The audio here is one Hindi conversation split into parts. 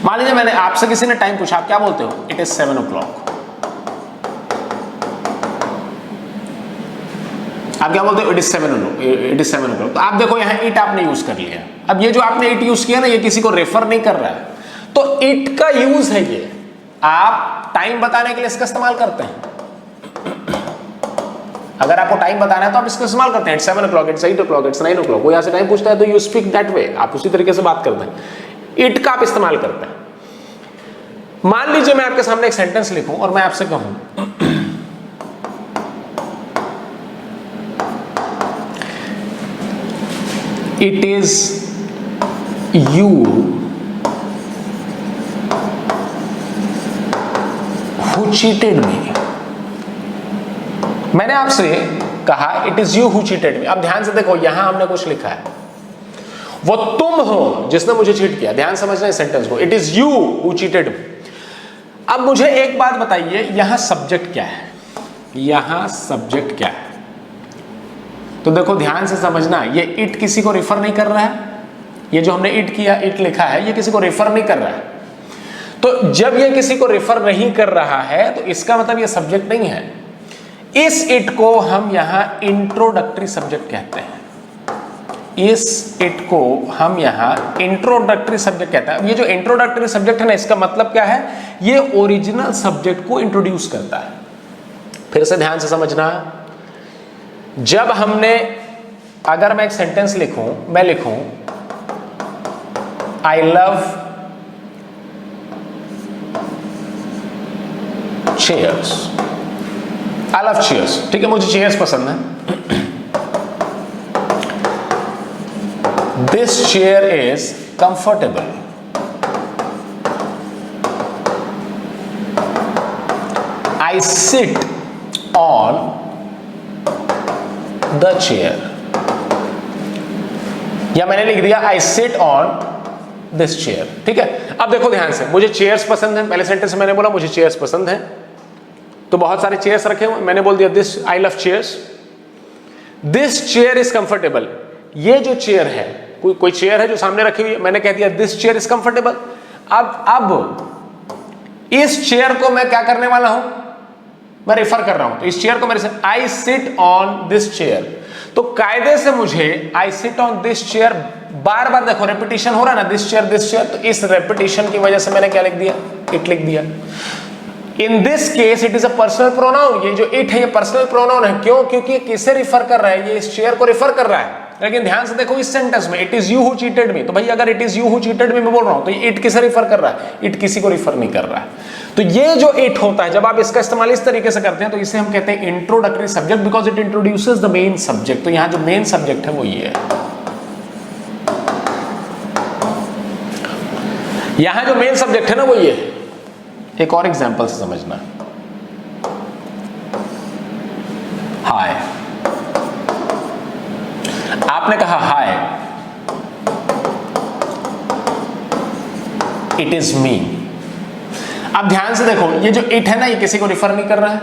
मान लीजिए मैंने आपसे किसी ने टाइम पूछा, आप क्या बोलते हो? It is 7 o'clock। आप क्या बोलते हो? It is 7 o'clock। तो आप देखो यहाँ इट आपने यूज कर लिया। अब ये जो आपने इट यूज किया ना, ये किसी को रेफर नहीं कर रहा है, तो इट का यूज है ये, आप टाइम बताने के लिए इसका इस्तेमाल करते हैं। अगर आपको टाइम बताना है तो आप इसका इस्तेमाल करते हैं। It's 7 o'clock, it's 8 o'clock, it's 9 o'clock। कोई यहाँ से टाइम पूछता है तो यू स्पीक दैट वे, आप उसी तरीके से बात करते हैं। इट का आप इस्तेमाल करते हैं। मान लीजिए मैं आपके सामने एक सेंटेंस लिखूं और मैं आपसे कहूं it is you who cheated मी। मैंने आपसे कहा it is you who cheated मी। अब ध्यान से देखो, यहां हमने कुछ लिखा है, वो तुम हो जिसने मुझे चीट किया। ध्यान समझना इस सेंटेंस को, it is you who cheated मी। अब मुझे एक बात बताइए, यहां सब्जेक्ट क्या है? यहां सब्जेक्ट क्या है? तो देखो ध्यान से समझना, ये इट किसी को रिफर नहीं कर रहा है। ये जो हमने इट किया, इट लिखा है, ये किसी को रिफर नहीं कर रहा है। तो जब ये किसी को रिफर नहीं कर रहा है तो इसका मतलब ये सब्जेक्ट नहीं है। इस इट को हम यहां इंट्रोडक्टरी सब्जेक्ट कहते हैं। इस इट को हम यहां इंट्रोडक्टरी सब्जेक्ट कहते हैं। अब ये जो इंट्रोडक्टरी सब्जेक्ट है ना, इसका मतलब क्या है? ये ओरिजिनल सब्जेक्ट को इंट्रोड्यूस करता है। फिर से ध्यान से समझना, जब हमने, अगर मैं एक सेंटेंस लिखूं, मैं लिखूं I love chairs, I love chairs, ठीक है, मुझे चेयर्स पसंद है। This chair is comfortable, I sit on the chair, या मैंने लिख दिया आई सिट ऑन दिस चेयर, ठीक है। अब देखो ध्यान से, मुझे चेयर्स पसंद है, पहले सेंटेंस में मैंने बोला मुझे चेयर्स पसंद है, तो बहुत सारे चेयर्स रखे हुए, मैंने बोल दिया this, I love chairs, this chair is comfortable. ये जो चेयर है, कोई चेयर है जो सामने रखी हुई है, मैंने कह दिया दिस चेयर इज कंफर्टेबल। अब इस चेयर को मैं क्या करने वाला हूं? मैं रेफर कर रहा हूं, तो इस चेयर को मेरे, I sit on this chair. तो कायदे से मुझे I sit on this chair, बार बार देखो रेपिटेशन हो रहा है ना, दिस चेयर, तो इस रेपिटेशन की वजह से मैंने क्या लिख दिया? इट लिख दिया। In this case it is a personal pronoun. ये जो इट है ये पर्सनल प्रोनाउन है। क्यों? क्योंकि ये किसे रिफर कर रहा है? ये इस चेयर को रिफर कर रहा है। लेकिन ध्यान से देखो इस सेंटेंस में it is you who cheated मी, तो भाई अगर it is you who cheated मी मैं बोल रहा हूं तो ये इट किसे रिफर कर रहा है? इट किसी को रिफर नहीं कर रहा है। तो ये जो इट होता है, जब आप इसका इस्तेमाल इस तरीके से करते हैं तो इसे हम कहते हैं introductory subject, because it introduces the main subject. तो यहां जो मेन सब्जेक्ट है वो ये है। यहां जो मेन सब्जेक्ट है ना वो ये है। एक और एग्जांपल से समझना, हाय, आपने कहा हाय, इट इज मी। अब ध्यान से देखो, ये जो इट है ना ये किसी को रिफर नहीं कर रहा है।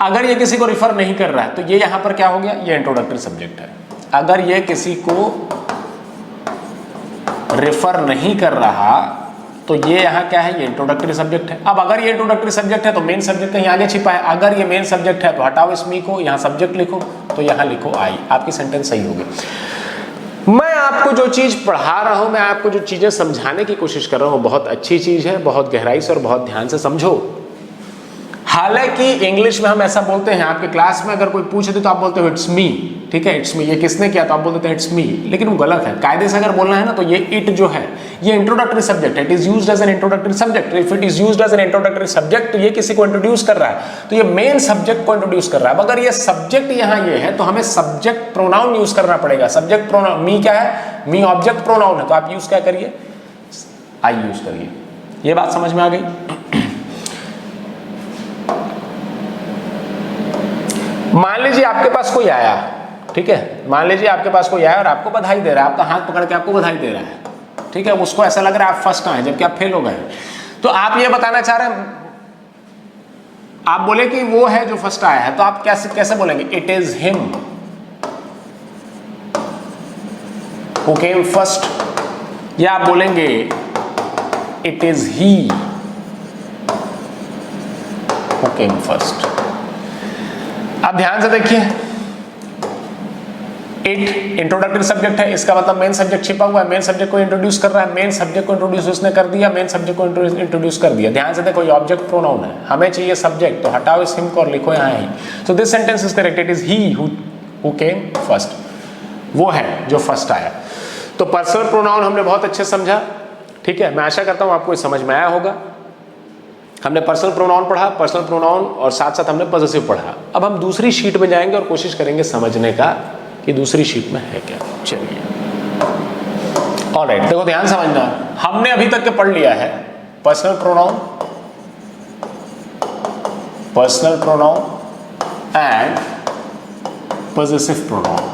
अगर ये किसी को रिफर नहीं कर रहा है तो ये यहां पर क्या हो गया? ये इंट्रोडक्टरी सब्जेक्ट है। अगर ये किसी को रिफर नहीं कर रहा तो ये यहां क्या है? ये इंट्रोडक्टरी सब्जेक्ट है। अब अगर ये इंट्रोडक्टरी सब्जेक्ट है तो मेन सब्जेक्ट कहीं आगे छिपा है। अगर ये मेन सब्जेक्ट है तो हटाओ इस मी को, यहां सब्जेक्ट लिखो, तो यहां लिखो आई, आपकी सेंटेंस सही होगी। मैं आपको जो चीज पढ़ा रहा हूं, मैं आपको जो चीजें समझाने की कोशिश कर रहा हूं, बहुत अच्छी चीज है, बहुत गहराई से और बहुत ध्यान से समझो। हालांकि इंग्लिश में हम ऐसा बोलते हैं, आपके क्लास में अगर कोई पूछ दे तो आप बोलते हो इट्स मी, ठीक है, इट्स मी। ये किसने किया? तो आप बोलते हैं इट्स मी, लेकिन वो गलत है। कायदे से अगर बोलना है ना तो ये इट जो है ये इंट्रोडक्टरी सब्जेक्ट है। It is used as an introductory subject. If it is used as an introductory subject तो ये किसी को इंट्रोड्यूस कर रहा है, तो ये मेन सब्जेक्ट को इंट्रोड्यूस कर रहा है। अगर ये सब्जेक्ट यहाँ ये है तो हमें सब्जेक्ट प्रोनाउन यूज करना पड़ेगा। सब्जेक्ट प्रोनाउन, मी क्या है? मी ऑब्जेक्ट प्रोनाउन है, तो आप यूज क्या करिए? आई यूज करिए। ये बात समझ में आ गई? मान लीजिए आपके पास कोई आया, ठीक है, मान लीजिए आपके पास कोई आया और आपको बधाई दे रहा है, आपका हाथ पकड़ के आपको बधाई दे रहा है, ठीक है, उसको ऐसा लग रहा है आप फर्स्ट आए जबकि आप फेल हो गए। तो आप ये बताना चाह रहे हैं, आप बोले कि वो है जो फर्स्ट आया है, तो आप कैसे बोलेंगे? It is him who came first, या आप बोलेंगे it is he who came first. अब ध्यान से देखिए, इट इंट्रोडक्टरी सब्जेक्ट है, इसका मतलब मेन सब्जेक्ट छिपा हुआ है, मेन सब्जेक्ट को इंट्रोड्यूस कर रहा है, मेन सब्जेक्ट को इंट्रोड्यूस उसने कर दिया, मेन सब्जेक्ट को इंट्रोड्यूस कर दिया। ध्यान से देखो, ये ऑब्जेक्ट प्रोनाउन है, हमें चाहिए सब्जेक्ट, तो हटाओ इस हिम को और लिखो यहाँ ही। So this sentence is correct, it is he who came first, वो है जो फर्स्ट आया। तो पर्सनल प्रोनाउन हमने बहुत अच्छे समझा, ठीक है। मैं आशा करता हूं आपको समझ में आया होगा। हमने पर्सनल प्रोनाउन पढ़ा, पर्सनल प्रोनाउन और साथ साथ हमने पॉसेसिव पढ़ा। अब हम दूसरी शीट में जाएंगे और कोशिश करेंगे समझने का कि दूसरी शीट में है क्या। चलिए, ऑलराइट, देखो ध्यान समझना, हमने अभी तक के पढ़ लिया है personal pronoun and possessive pronoun.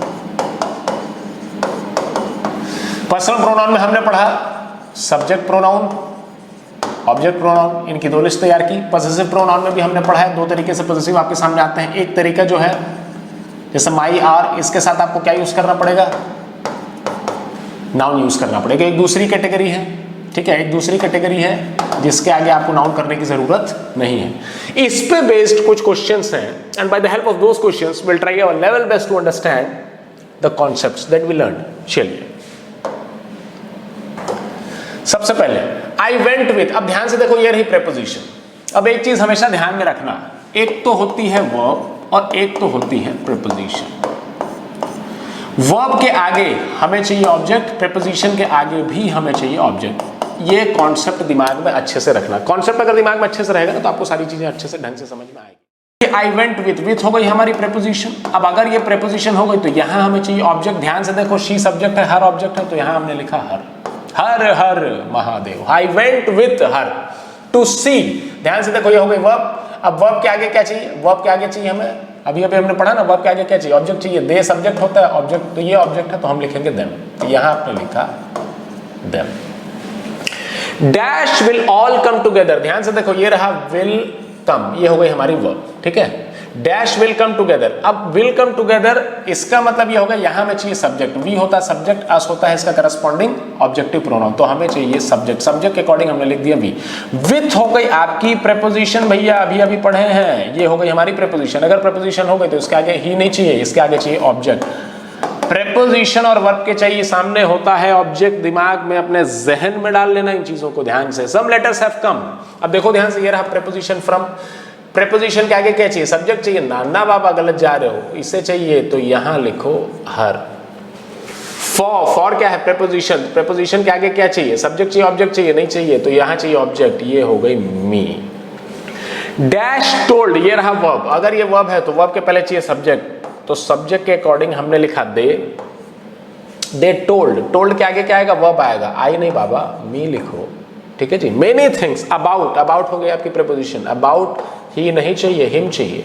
Personal pronoun में हमने पढ़ा सब्जेक्ट प्रोनाउन, ऑब्जेक्ट प्रोनाउन, इनकी दो लिस्ट तैयार की। पॉसेसिव प्रोनाउन में भी हमने पढ़ा है, दो तरीके से पॉसेसिव आपके सामने आते हैं। एक तरीका जो है जैसे माई आर, इसके साथ आपको क्या यूज करना पड़ेगा, नाउन यूज करना पड़ेगा। एक दूसरी कैटेगरी है, ठीक है, एक दूसरी कैटेगरी है जिसके आगे आपको नाउन करने की जरूरत नहीं है। इस पे बेस्ड कुछ क्वेश्चंस हैं, and by the help of those questions will try our level best to understand the concepts that we learn. चलिए, सबसे पहले आई वेंट विथ। अब ध्यान से देखो, ये रही प्रेपोजिशन। अब एक चीज हमेशा ध्यान में रखना, एक तो होती है वर्ब और एक तो होती है प्रेपोजिशन। वर्ब के आगे हमें चाहिए ऑब्जेक्ट, प्रेपोजिशन के आगे भी हमें चाहिए ऑब्जेक्ट। ये कॉन्सेप्ट दिमाग में अच्छे से रखना। कॉन्सेप्ट अगर दिमाग में अच्छे से रहेगा ना तो आपको सारी चीजें अच्छे से ढंग से समझ में आएगी। आई वेंट विथ हो गई हमारी प्रेपोजिशन। अब अगर ये प्रेपोजिशन हो गई तो यहां हमें चाहिए ऑब्जेक्ट। ध्यान से देखो, शी सब्जेक्ट है, हर ऑब्जेक्ट है, तो यहां हमने लिखा हर। हर हर Mahadev. I went with her to see. ध्यान से देखो, ये हो गई वर्ब। अब वर्ब के आगे क्या चाहिए, वर्ब के आगे चाहिए हमें, अभी हमने पढ़ा ना, वर्ब के आगे क्या चाहिए, ऑब्जेक्ट चाहिए। दे सब्जेक्ट होता है, ऑब्जेक्ट, तो ये ऑब्जेक्ट है तो हम लिखेंगे देम। तो यहां आपने लिखा them. Dash will all come together. ध्यान से देखो, ये रहा विल कम, ये हो गई हमारी वर्ब, ठीक है। Dash will come together. अब विल कम टुगेदर, इसका मतलब ये होगा यहां में चाहिए सब्जेक्ट। वी होता है सब्जेक्ट, अस होता है इसका करस्पॉन्डिंग ऑब्जेक्टिव प्रोनाउन, तो हमें चाहिए सब्जेक्ट। सब्जेक्ट के अकॉर्डिंग हमने लिख दिया वी। विथ हो गई आपकी प्रेपोजिशन, भैया अभी पढ़े हैं, ये हो गई हमारी प्रेपोजिशन। अगर प्रेपोजिशन हो गई तो इसके आगे ही नहीं चाहिए, इसके आगे चाहिए ऑब्जेक्ट। प्रेपोजिशन और वर्ब के चाहिए सामने होता है ऑब्जेक्ट। दिमाग में अपने जहन में डाल लेना इन चीजों को ध्यान से। Some letters have come. अब देखो ध्यान से, ये रहा प्रेपोजिशन फ्रॉम। प्रेपोजिशन के आगे क्या चाहिए, सब्जेक्ट चाहिए। नाना बाबा गलत जा रहे हो, इसे चाहिए तो यहां लिखो हर। फॉर क्या है, प्रेपोजिशन। प्रेपोजिशन के आगे क्या चाहिए, सब्जेक्ट चाहिए, ऑब्जेक्ट चाहिए, नहीं चाहिए तो यहां चाहिए ऑब्जेक्ट, ये हो गई मी। डैश टोल्ड, ये रहा वर्ब। अगर ये वर्ब है तो वर्ब के पहले चाहिए सब्जेक्ट, तो सब्जेक्ट के अकॉर्डिंग हमने लिखा दे टोल्ड। टोल्ड के आगे क्या आएगा, वर्ब आएगा। आई नहीं बाबा, मी लिखो, ठीक है जी। मेनी थिंग्स, अबाउट हो गई आपकी प्रेपोजिशन। अबाउट ही नहीं चाहिए, हिम चाहिए।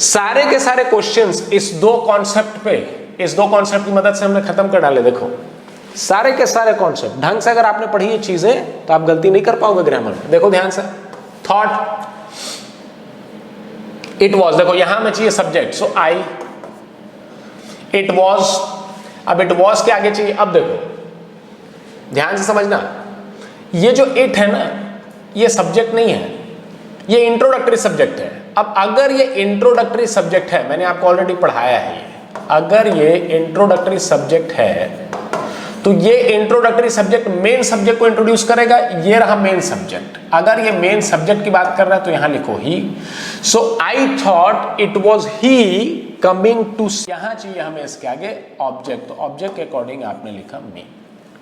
सारे के सारे क्वेश्चंस इस दो कॉन्सेप्ट की मदद से हमने खत्म कर डाले। देखो सारे के सारे कॉन्सेप्ट ढंग से अगर आपने पढ़ी ये चीजें तो आप गलती नहीं कर पाओगे ग्रामर में। देखो ध्यान से, थॉट, इट वॉज, देखो यहां में चाहिए subject, so I, it was. अब इट वॉज के आगे चाहिए, अब देखो ध्यान से समझना, ये जो इट है ना, ये सब्जेक्ट नहीं है, ये इंट्रोडक्टरी सब्जेक्ट है। अब अगर ये इंट्रोडक्टरी सब्जेक्ट है, मैंने आपको ऑलरेडी पढ़ाया है, अगर ये इंट्रोडक्टरी सब्जेक्ट है तो ये इंट्रोडक्टरी सब्जेक्ट मेन सब्जेक्ट को इंट्रोड्यूस करेगा। ये रहा मेन सब्जेक्ट। अगर ये मेन सब्जेक्ट की बात कर रहा है तो यहां लिखो ही। So I thought it was he coming to, यहां चाहिए हमें इसके आगे ऑब्जेक्ट, तो ऑब्जेक्ट के अकॉर्डिंग आपने लिखा मी,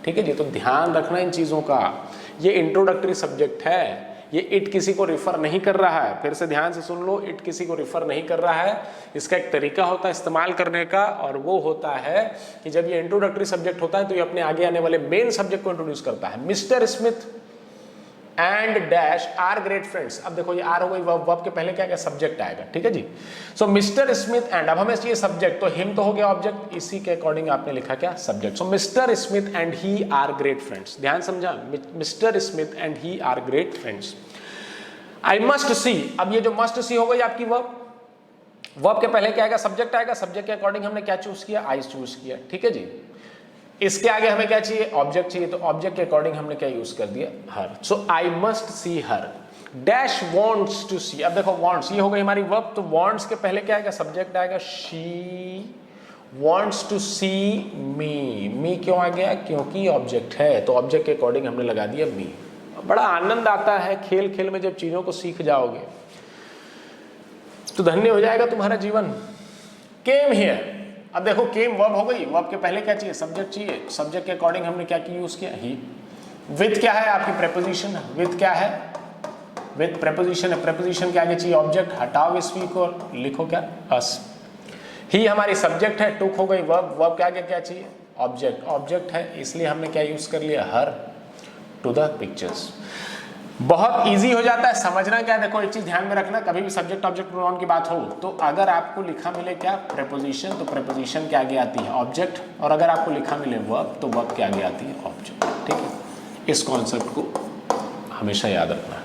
ठीक है जी। तो ध्यान रखना इन चीजों का, ये इंट्रोडक्टरी सब्जेक्ट है, ये इट किसी को रिफर नहीं कर रहा है। फिर से ध्यान से सुन लो, इट किसी को रिफर नहीं कर रहा है। इसका एक तरीका होता है इस्तेमाल करने का, और वो होता है कि जब ये इंट्रोडक्टरी सब्जेक्ट होता है तो ये अपने आगे आने वाले मेन सब्जेक्ट को इंट्रोड्यूस करता है। Mister Smith and dash are great friends. अब देखो ये आर हो गई वर्ब, वर्ब के पहले क्या सब्जेक्ट आएगा, ठीक है जी। सो मिस्टर स्मिथ एंड, अब हमें चाहिए सब्जेक्ट, तो हिम तो हो गया ऑब्जेक्ट, इसी के अकॉर्डिंग आपने लिखा क्या, subject. So mister Smith and he are great friends. ध्यान समझा, mister Smith and he are great friends. I must see, अब ये जो मस्ट सी हो गई आपकी वर्ब, वर्ब के पहले क्या आएगा, सब्जेक्ट आएगा। सब्जेक्ट के अकॉर्डिंग हमने क्या चूज किया, आई चूज किया, ठीक है जी। इसके आगे हमें क्या चाहिए, ऑब्जेक्ट चाहिए, तो ऑब्जेक्ट के अकॉर्डिंग हमने क्या यूज कर दिया, her. So I must see her, dash wants to see. अब देखो वांट्स ये हो गई हमारी वर्ब, तो वांट्स के पहले क्या आएगा, सब्जेक्ट आएगा, शी वांट्स टू सी मी। मी क्यों आ गया, क्योंकि ऑब्जेक्ट है, तो ऑब्जेक्ट के अकॉर्डिंग हमने लगा दिया मी। बड़ा आनंद आता है खेल खेल में जब चीजों को सीख जाओगे तो धन्य हो जाएगा तुम्हारा जीवन। केम हियर, अब देखो केम वर्ब हो गई, वर्ब के पहले क्या चाहिए, सब्जेक्ट चाहिए, सब्जेक्ट के अकॉर्डिंग हमने क्या की यूज किया, ही। विद क्या है, आपकी प्रेपोजिशन, विद क्या है, विद प्रेपोजिशन है, प्रेपोजिशन के आगे चाहिए ऑब्जेक्ट, हटाओ इस वी को, लिखो क्या, अस। ही हमारी सब्जेक्ट है, टुक हो गई वर्ब, वर्ब के आगे क्या चाहिए, ऑब्जेक्ट, ऑब्जेक्ट है इसलिए हमने क्या यूज कर लिया, हर टू द पिक्चर्स। बहुत इजी हो जाता है समझना। क्या देखो एक चीज ध्यान में रखना, कभी भी सब्जेक्ट ऑब्जेक्ट प्रोनाउन की बात हो तो अगर आपको लिखा मिले क्या, प्रेपोजिशन, तो प्रेपोजिशन के आगे आती है ऑब्जेक्ट, और अगर आपको लिखा मिले वर्ब तो वर्ब के आगे आती है ऑब्जेक्ट। ठीक है, इस कॉन्सेप्ट को हमेशा याद रखना।